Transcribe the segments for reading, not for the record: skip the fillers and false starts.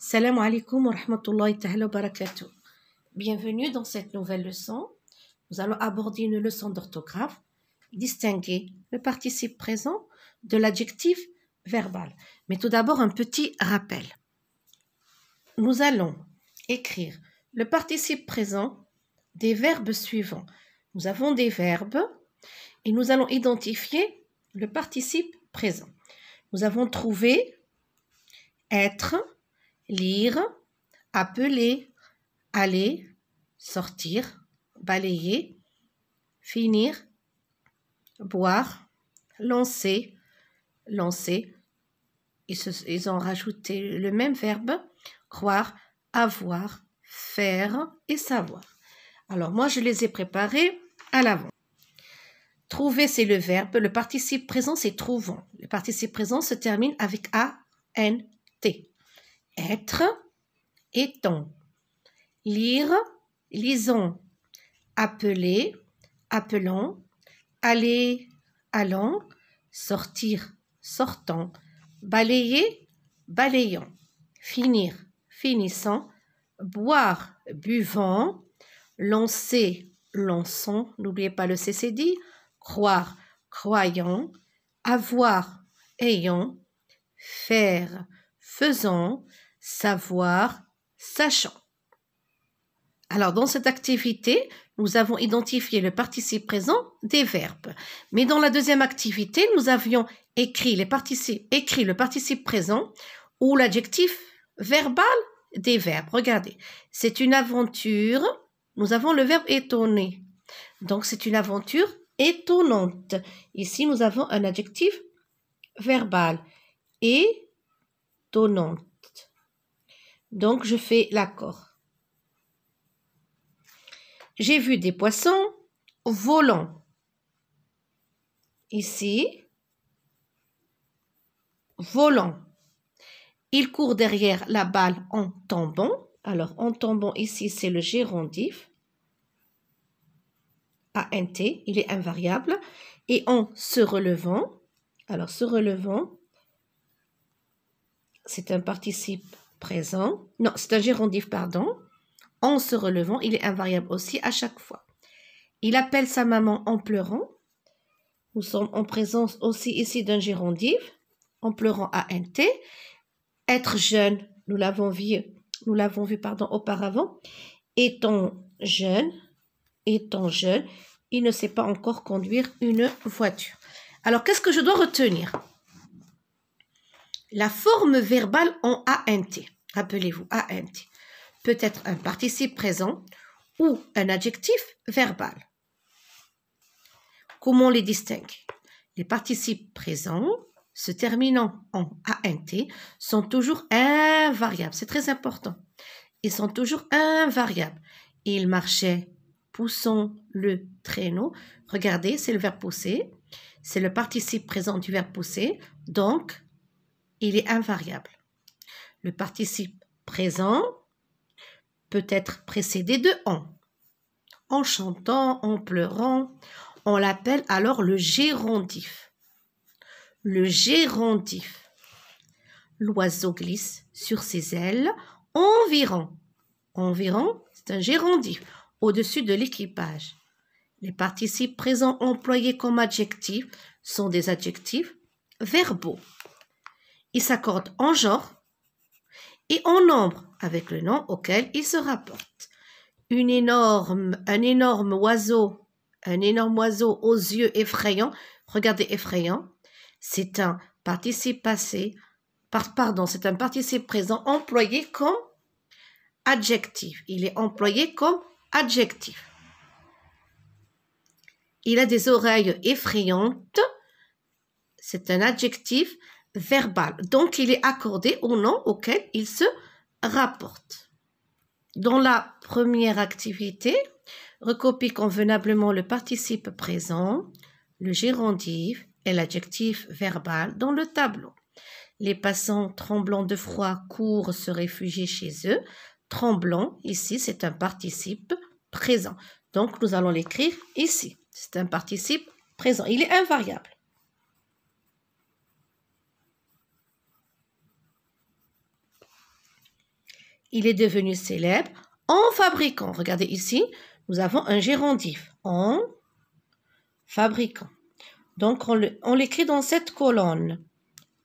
Salam alaikum wa rahmatullahi ta'ala wa barakatuh. Bienvenue dans cette nouvelle leçon. Nous allons aborder une leçon d'orthographe, distinguer le participe présent de l'adjectif verbal. Mais tout d'abord, un petit rappel. Nous allons écrire le participe présent des verbes suivants. Nous avons des verbes et nous allons identifier le participe présent. Nous avons trouvé être, lire, appeler, aller, sortir, balayer, finir, boire, lancer, lancer. Ils ont rajouté le même verbe, croire, avoir, faire et savoir. Alors moi, je les ai préparés à l'avant. Trouver, c'est le verbe. Le participe présent, c'est trouvons. Le participe présent se termine avec A-N-T. Être, étant. Lire, lisons. Appeler, appelons. Aller, allons. Sortir, sortant. Balayer, balayons. Finir, finissant. Boire, buvant. Lancer, lançons. N'oubliez pas le CCD. Croire, croyons. Avoir, ayons. Faire, faisons. Savoir, sachant. Alors, dans cette activité, nous avons identifié le participe présent des verbes. Mais dans la deuxième activité, nous avions écrit le participe présent ou l'adjectif verbal des verbes. Regardez, c'est une aventure. Nous avons le verbe étonner. Donc, c'est une aventure étonnante. Ici, nous avons un adjectif verbal. Étonnante. Donc, je fais l'accord. J'ai vu des poissons volants. Ici, volant. Il court derrière la balle en tombant. Alors, en tombant, ici, c'est le gérondif. ANT, il est invariable. Et en se relevant, alors se relevant, c'est un participe présent. Non, c'est un gérondif, pardon. En se relevant, il est invariable aussi à chaque fois. Il appelle sa maman en pleurant. Nous sommes en présence aussi ici d'un gérondif. En pleurant ANT. Être jeune, nous l'avons vu auparavant. Étant jeune, il ne sait pas encore conduire une voiture. Alors, qu'est-ce que je dois retenir? La forme verbale en ANT. Rappelez-vous, ANT. Peut être un participe présent ou un adjectif verbal. Comment les distinguer? Les participes présents se terminant en ANT sont toujours invariables. C'est très important. Ils sont toujours invariables. Il marchait, poussant le traîneau. Regardez, c'est le verbe pousser. C'est le participe présent du verbe pousser. Donc, il est invariable. Le participe présent peut être précédé de en. En chantant, en pleurant, on l'appelle alors le gérondif. Le gérondif. L'oiseau glisse sur ses ailes environ. Environ, c'est un gérondif au-dessus de l'équipage. Les participes présents employés comme adjectifs sont des adjectifs verbaux. Ils s'accordent en genre et en nombre avec le nom auquel ils se rapportent. Un énorme oiseau aux yeux effrayants. Regardez, effrayant. C'est un participe passé, c'est un participe présent employé comme adjectif. Il est employé comme adjectif. Il a des oreilles effrayantes. C'est un adjectif verbal. Donc, il est accordé au nom auquel il se rapporte. Dans la première activité, recopie convenablement le participe présent, le gérondif et l'adjectif verbal dans le tableau. Les passants tremblants de froid courent se réfugier chez eux. Tremblant, ici, c'est un participe présent. Donc, nous allons l'écrire ici. C'est un participe présent. Il est invariable. il est devenu célèbre en fabriquant. Regardez ici, nous avons un gérondif. En fabriquant. Donc, on l'écrit dans cette colonne.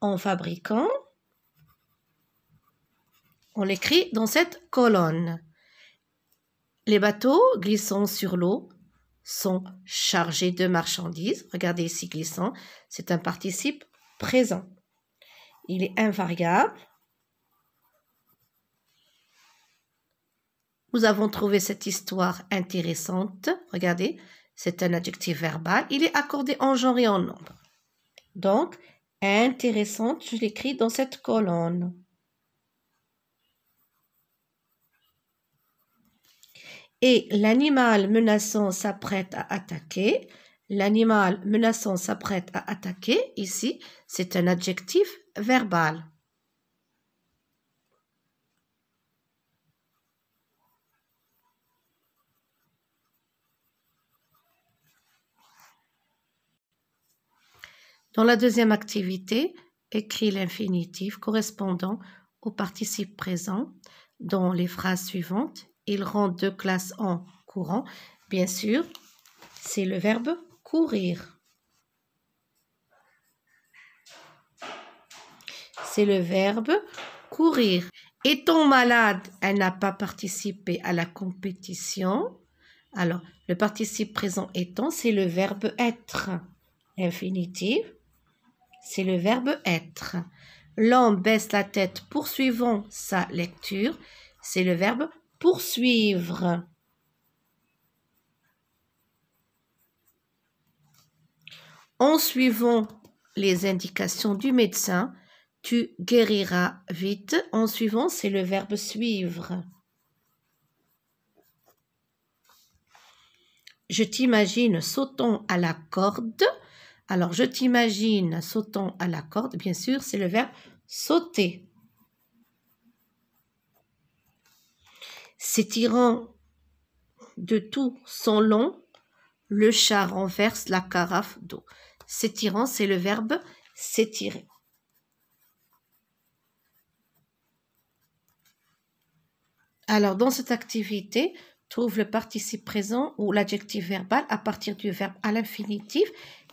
En fabriquant. On l'écrit dans cette colonne. Les bateaux glissant sur l'eau sont chargés de marchandises. Regardez ici, glissant, c'est un participe présent. Il est invariable. Nous avons trouvé cette histoire intéressante. Regardez, c'est un adjectif verbal. Il est accordé en genre et en nombre. Donc, intéressante, je l'écris dans cette colonne. Et l'animal menaçant s'apprête à attaquer. L'animal menaçant s'apprête à attaquer, ici, c'est un adjectif verbal. Dans la deuxième activité, écris l'infinitif correspondant au participe présent dans les phrases suivantes. Il rentre de classe en courant. Bien sûr, c'est le verbe courir. C'est le verbe courir. Étant malade, elle n'a pas participé à la compétition. Alors, le participe présent étant, c'est le verbe être. Infinitif, c'est le verbe être. L'homme baisse la tête poursuivant sa lecture, c'est le verbe poursuivre. En suivant les indications du médecin, tu guériras vite. En suivant, c'est le verbe suivre. Je t'imagine sautant à la corde. Alors, je t'imagine sautant à la corde. Bien sûr, c'est le verbe sauter. S'étirant de tout son long, le chat renverse la carafe d'eau. S'étirant, c'est le verbe s'étirer. Alors, dans cette activité, trouve le participe présent ou l'adjectif verbal à partir du verbe à l'infinitif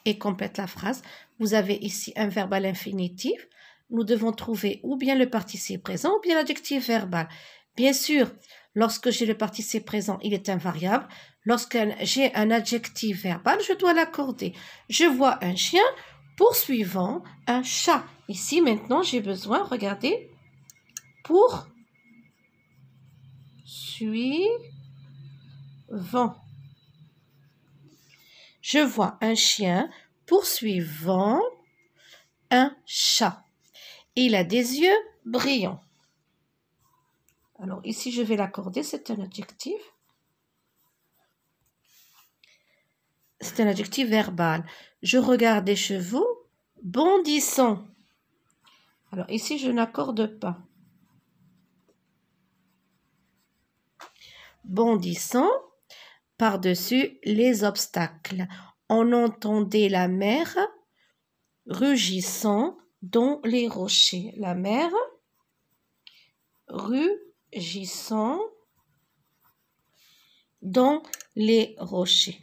et complète la phrase. Vous avez ici un verbe à l'infinitif. Nous devons trouver ou bien le participe présent ou bien l'adjectif verbal. Bien sûr, lorsque j'ai le participe présent, il est invariable. Lorsque j'ai un adjectif verbal, je dois l'accorder. Je vois un chien poursuivant un chat. Ici, maintenant, j'ai besoin, regardez, pour suivant. Je vois un chien poursuivant un chat. Il a des yeux brillants. Alors ici, je vais l'accorder, c'est un adjectif. C'est un adjectif verbal. Je regarde des chevaux bondissant. Alors ici, je n'accorde pas. Bondissant par-dessus les obstacles. On entendait la mer rugissant dans les rochers. La mer rugissant dans les rochers.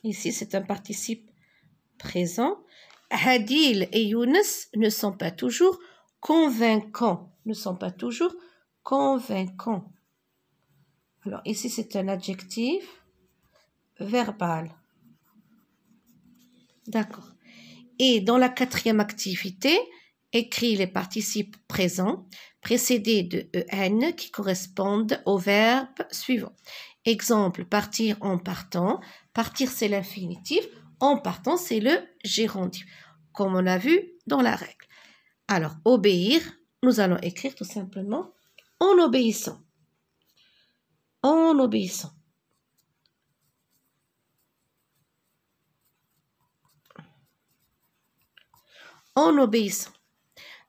Ici, c'est un participe présent. Hadil et Younes ne sont pas toujours convaincants. Ne sont pas toujours convaincants. Alors, ici, c'est un adjectif verbal. D'accord. Et dans la quatrième activité, écris les participes présents précédés de EN qui correspondent au verbe suivant. Exemple, partir en partant. Partir, c'est l'infinitif. En partant, c'est le gérondif, comme on a vu dans la règle. Alors, obéir, nous allons écrire tout simplement en obéissant. En obéissant. En obéissant.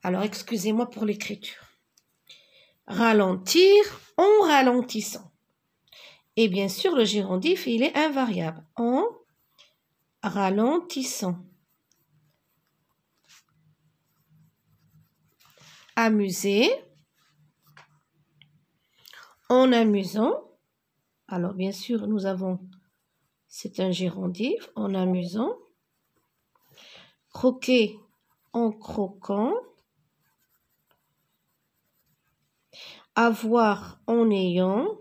Alors, excusez-moi pour l'écriture. Ralentir en ralentissant. Et bien sûr, le gérondif, il est invariable. En ralentissant. Amuser en amusant. Alors, bien sûr, nous avons, c'est un gérondif, en amusant. Croquer en croquant. Avoir en ayant.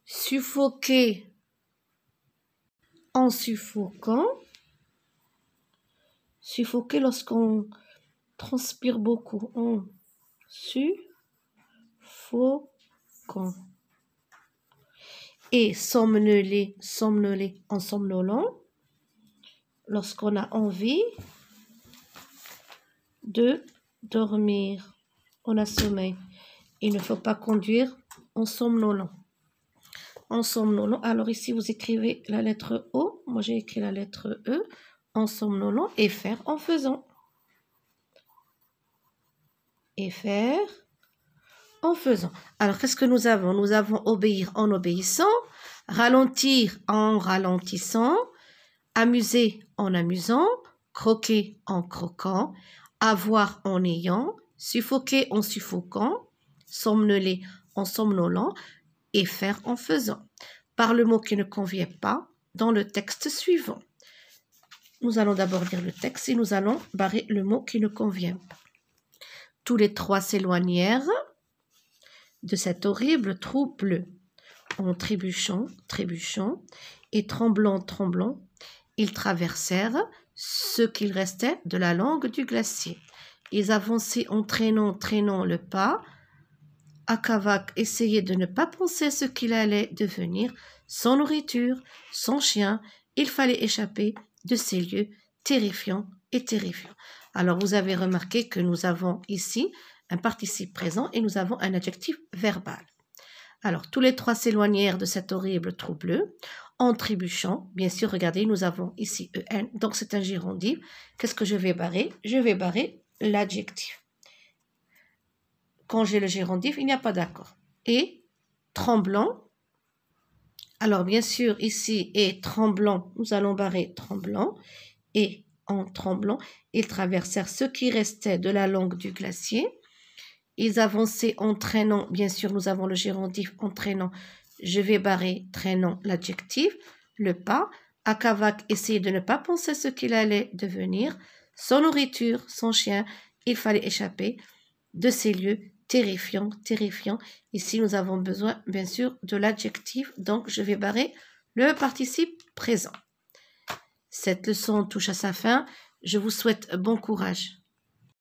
Suffoquer en suffoquant. Suffoquer lorsqu'on transpire beaucoup. En suffoquant. Et somnoler, somnoler en somnolant. Lorsqu'on a envie de dormir. On a sommeil. Il ne faut pas conduire en somnolant. En somnolant. Alors ici, vous écrivez la lettre O. Moi, j'ai écrit la lettre E. En somnolant et faire en faisant. Et faire en faisant. Alors, qu'est-ce que nous avons? Nous avons obéir en obéissant, ralentir en ralentissant, amuser en amusant, croquer en croquant, avoir en ayant, suffoquer en suffoquant, somnoler en somnolant et faire en faisant. Par le mot qui ne convient pas dans le texte suivant. Nous allons d'abord lire le texte et nous allons barrer le mot qui ne convient pas. Tous les trois s'éloignèrent de cet horrible trou bleu. En trébuchant, trébuchant, et tremblant, tremblant, ils traversèrent ce qu'il restait de la langue du glacier. Ils avançaient en traînant, traînant le pas. Akavak essayait de ne pas penser à ce qu'il allait devenir. Sans nourriture, sans chien, il fallait échapper de ces lieux terrifiants et terrifiants. Alors, vous avez remarqué que nous avons ici un participe présent et nous avons un adjectif verbal. Alors, tous les trois s'éloignèrent de cet horrible trou bleu en trébuchant. Bien sûr, regardez, nous avons ici EN, donc c'est un gérondif. Qu'est-ce que je vais barrer? Je vais barrer l'adjectif. Quand j'ai le gérondif, il n'y a pas d'accord. Et tremblant. Alors, bien sûr, ici, et tremblant, nous allons barrer tremblant. Et en tremblant, ils traversèrent ce qui restait de la langue du glacier. Ils avançaient en traînant. Bien sûr, nous avons le gérondif en traînant. Je vais barrer traînant l'adjectif. Le pas. Akavak essayait de ne pas penser à ce qu'il allait devenir. Sans nourriture, sans chien, il fallait échapper de ces lieux terrifiants, terrifiants. Ici, nous avons besoin, bien sûr, de l'adjectif. Donc, je vais barrer le participe présent. Cette leçon touche à sa fin. Je vous souhaite bon courage.